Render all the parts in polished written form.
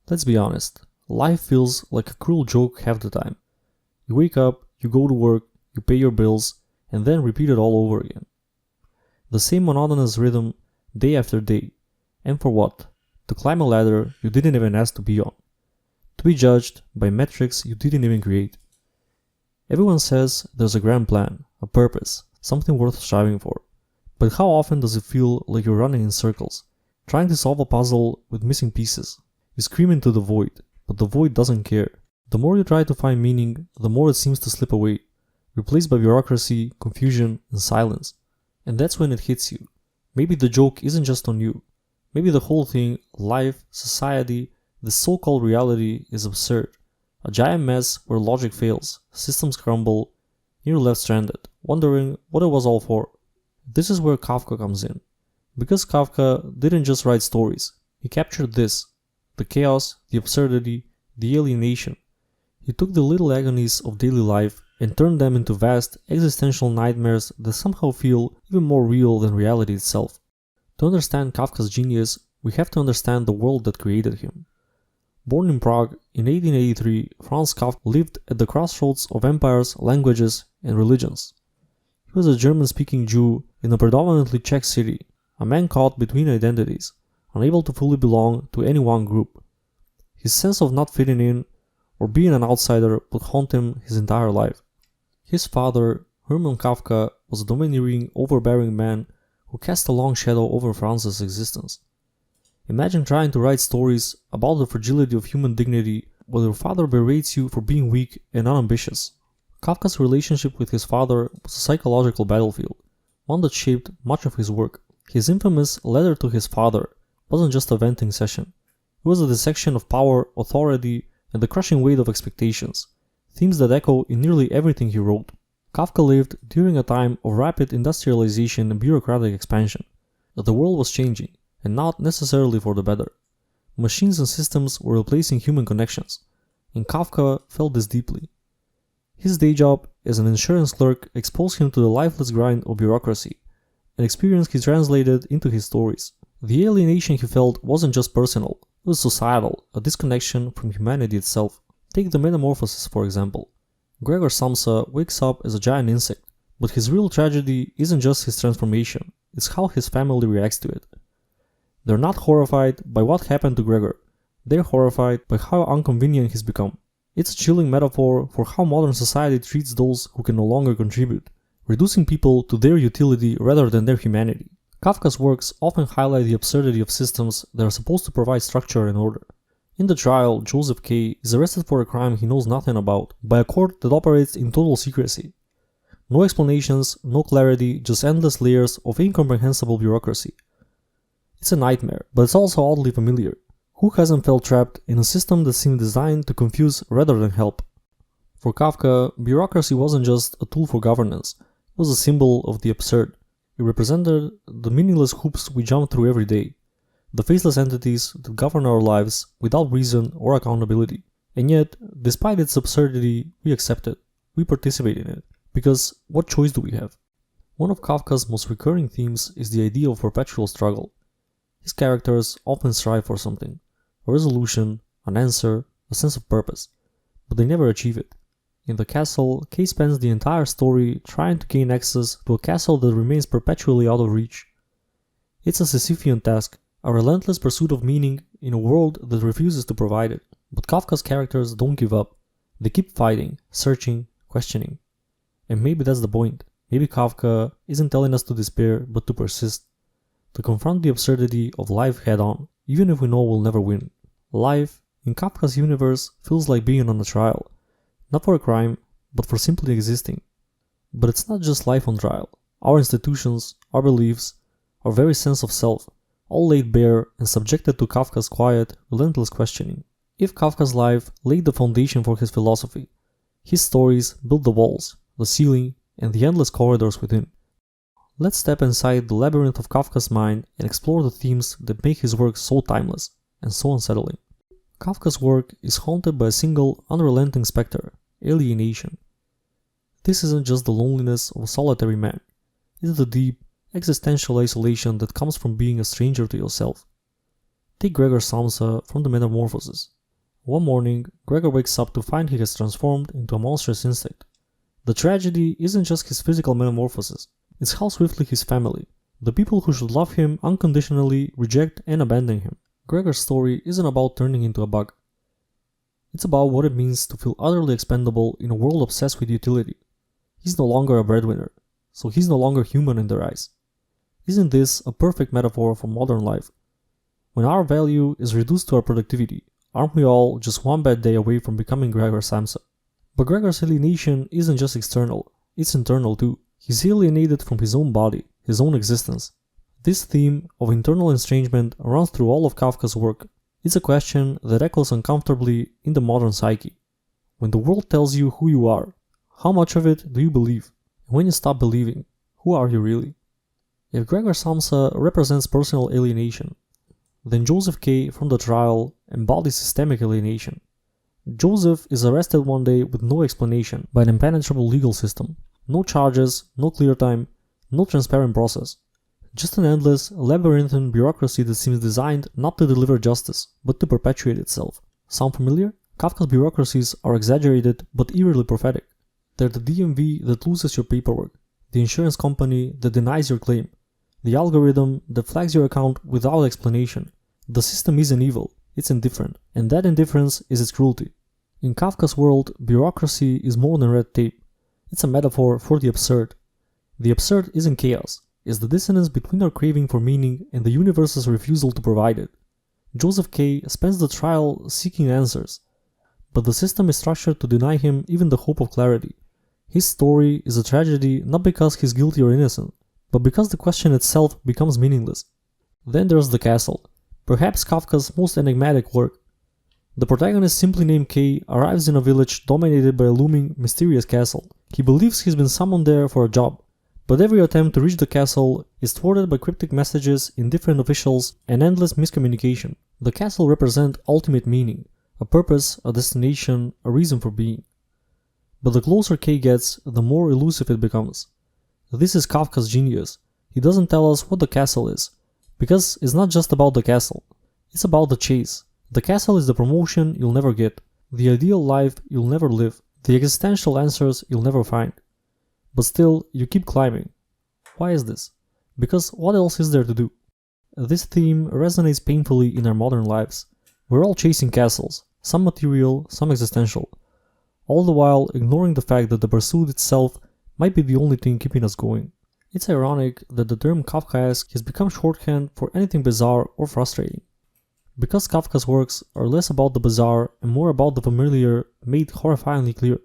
Let's be honest, life feels like a cruel joke half the time. You wake up, you go to work, you pay your bills, and then repeat it all over again. The same monotonous rhythm, day after day. And for what? To climb a ladder you didn't even ask to be on. To be judged by metrics you didn't even create. Everyone says there's a grand plan, a purpose, something worth striving for. But how often does it feel like you're running in circles, trying to solve a puzzle with missing pieces? You scream into the void, but the void doesn't care. The more you try to find meaning, the more it seems to slip away, replaced by bureaucracy, confusion, and silence. And that's when it hits you. Maybe the joke isn't just on you. Maybe the whole thing, life, society, this so-called reality is absurd. A giant mess where logic fails, systems crumble, and you're left stranded, wondering what it was all for. This is where Kafka comes in. Because Kafka didn't just write stories, he captured this. The chaos, the absurdity, the alienation. He took the little agonies of daily life and turned them into vast, existential nightmares that somehow feel even more real than reality itself. To understand Kafka's genius, we have to understand the world that created him. Born in Prague in 1883, Franz Kafka lived at the crossroads of empires, languages, and religions. He was a German-speaking Jew in a predominantly Czech city, a man caught between identities, unable to fully belong to any one group. His sense of not fitting in or being an outsider would haunt him his entire life. His father, Hermann Kafka, was a domineering, overbearing man who cast a long shadow over Franz's existence. Imagine trying to write stories about the fragility of human dignity while your father berates you for being weak and unambitious. Kafka's relationship with his father was a psychological battlefield, one that shaped much of his work. His infamous letter to his father wasn't just a venting session. It was a dissection of power, authority, and the crushing weight of expectations, themes that echo in nearly everything he wrote. Kafka lived during a time of rapid industrialization and bureaucratic expansion. The world was changing, and not necessarily for the better. Machines and systems were replacing human connections, and Kafka felt this deeply. His day job as an insurance clerk exposed him to the lifeless grind of bureaucracy, an experience he translated into his stories. The alienation he felt wasn't just personal, it was societal, a disconnection from humanity itself. Take the Metamorphosis for example. Gregor Samsa wakes up as a giant insect, but his real tragedy isn't just his transformation, it's how his family reacts to it. They're not horrified by what happened to Gregor, they're horrified by how inconvenient he's become. It's a chilling metaphor for how modern society treats those who can no longer contribute, reducing people to their utility rather than their humanity. Kafka's works often highlight the absurdity of systems that are supposed to provide structure and order. In the trial, Joseph K. is arrested for a crime he knows nothing about by a court that operates in total secrecy. No explanations, no clarity, just endless layers of incomprehensible bureaucracy. It's a nightmare, but it's also oddly familiar. Who hasn't felt trapped in a system that seemed designed to confuse rather than help? For Kafka, bureaucracy wasn't just a tool for governance, it was a symbol of the absurd. It represented the meaningless hoops we jump through every day, the faceless entities that govern our lives without reason or accountability. And yet, despite its absurdity, we accept it, we participate in it, because what choice do we have? One of Kafka's most recurring themes is the idea of perpetual struggle. His characters often strive for something, a resolution, an answer, a sense of purpose, but they never achieve it. In The Castle, Kay spends the entire story trying to gain access to a castle that remains perpetually out of reach. It's a Sisyphean task, a relentless pursuit of meaning in a world that refuses to provide it. But Kafka's characters don't give up. They keep fighting, searching, questioning. And maybe that's the point. Maybe Kafka isn't telling us to despair, but to persist. To confront the absurdity of life head on, even if we know we'll never win. Life, in Kafka's universe, feels like being on a trial. Not for a crime, but for simply existing. But it's not just life on trial. Our institutions, our beliefs, our very sense of self, all laid bare and subjected to Kafka's quiet, relentless questioning. If Kafka's life laid the foundation for his philosophy, his stories built the walls, the ceiling, and the endless corridors within. Let's step inside the labyrinth of Kafka's mind and explore the themes that make his work so timeless and so unsettling. Kafka's work is haunted by a single, unrelenting specter, alienation. This isn't just the loneliness of a solitary man, it's the deep, existential isolation that comes from being a stranger to yourself. Take Gregor Samsa from the Metamorphosis. One morning, Gregor wakes up to find he has transformed into a monstrous insect. The tragedy isn't just his physical metamorphosis, it's how swiftly his family, the people who should love him unconditionally, reject and abandon him. Gregor's story isn't about turning into a bug. It's about what it means to feel utterly expendable in a world obsessed with utility. He's no longer a breadwinner, so he's no longer human in their eyes. Isn't this a perfect metaphor for modern life? When our value is reduced to our productivity, aren't we all just one bad day away from becoming Gregor Samsa? But Gregor's alienation isn't just external, it's internal too. He's alienated from his own body, his own existence. This theme of internal estrangement runs through all of Kafka's work. It's a question that echoes uncomfortably in the modern psyche. When the world tells you who you are, how much of it do you believe? And when you stop believing, who are you really? If Gregor Samsa represents personal alienation, then Joseph K. from the trial embodies systemic alienation. Joseph is arrested one day with no explanation by an impenetrable legal system. No charges, no clear time, no transparent process. Just an endless, labyrinthine bureaucracy that seems designed not to deliver justice, but to perpetuate itself. Sound familiar? Kafka's bureaucracies are exaggerated but eerily prophetic. They're the DMV that loses your paperwork, the insurance company that denies your claim, the algorithm that flags your account without explanation. The system isn't evil, it's indifferent, and that indifference is its cruelty. In Kafka's world, bureaucracy is more than red tape. It's a metaphor for the absurd. The absurd isn't chaos, it's the dissonance between our craving for meaning and the universe's refusal to provide it. Joseph K. spends the trial seeking answers, but the system is structured to deny him even the hope of clarity. His story is a tragedy not because he's guilty or innocent, but because the question itself becomes meaningless. Then there's The Castle, perhaps Kafka's most enigmatic work. The protagonist, simply named K, arrives in a village dominated by a looming, mysterious castle. He believes he's been summoned there for a job, but every attempt to reach the castle is thwarted by cryptic messages, indifferent officials, and endless miscommunication. The castle represents ultimate meaning, a purpose, a destination, a reason for being. But the closer K gets, the more elusive it becomes. This is Kafka's genius. He doesn't tell us what the castle is, because it's not just about the castle. It's about the chase. The castle is the promotion you'll never get, the ideal life you'll never live, the existential answers you'll never find. But still, you keep climbing. Why is this? Because what else is there to do? This theme resonates painfully in our modern lives. We're all chasing castles, some material, some existential, all the while ignoring the fact that the pursuit itself might be the only thing keeping us going. It's ironic that the term Kafkaesque has become shorthand for anything bizarre or frustrating. Because Kafka's works are less about the bizarre and more about the familiar made horrifyingly clear.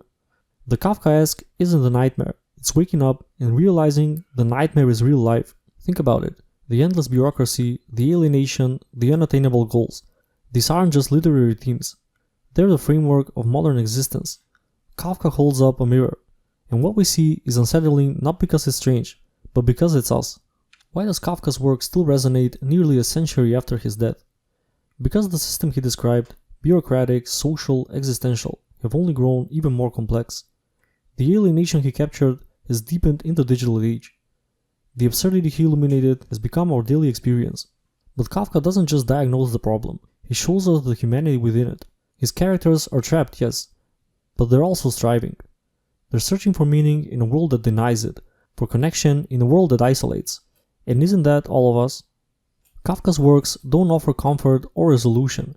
The Kafkaesque isn't a nightmare, it's waking up and realizing the nightmare is real life. Think about it, the endless bureaucracy, the alienation, the unattainable goals. These aren't just literary themes, they're the framework of modern existence. Kafka holds up a mirror, and what we see is unsettling not because it's strange, but because it's us. Why does Kafka's work still resonate nearly a century after his death? Because the system he described, bureaucratic, social, existential, have only grown even more complex. The alienation he captured has deepened in the digital age. The absurdity he illuminated has become our daily experience. But Kafka doesn't just diagnose the problem, he shows us the humanity within it. His characters are trapped, yes, but they're also striving. They're searching for meaning in a world that denies it, for connection in a world that isolates. And isn't that all of us? Kafka's works don't offer comfort or resolution.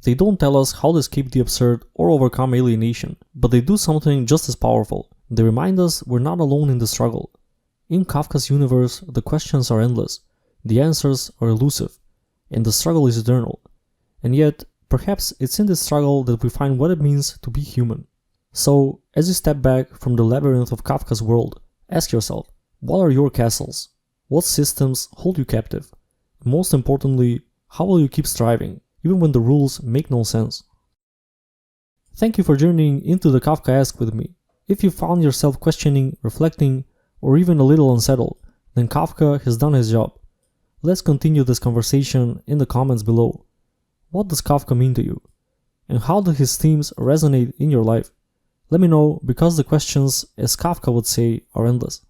They don't tell us how to escape the absurd or overcome alienation, but they do something just as powerful. They remind us we're not alone in the struggle. In Kafka's universe, the questions are endless, the answers are elusive, and the struggle is eternal. And yet, perhaps it's in this struggle that we find what it means to be human. So, as you step back from the labyrinth of Kafka's world, ask yourself, what are your castles? What systems hold you captive? Most importantly, how will you keep striving, even when the rules make no sense? Thank you for journeying into the Kafkaesque with me. If you found yourself questioning, reflecting, or even a little unsettled, then Kafka has done his job. Let's continue this conversation in the comments below. What does Kafka mean to you? And how do his themes resonate in your life? Let me know, because the questions, as Kafka would say, are endless.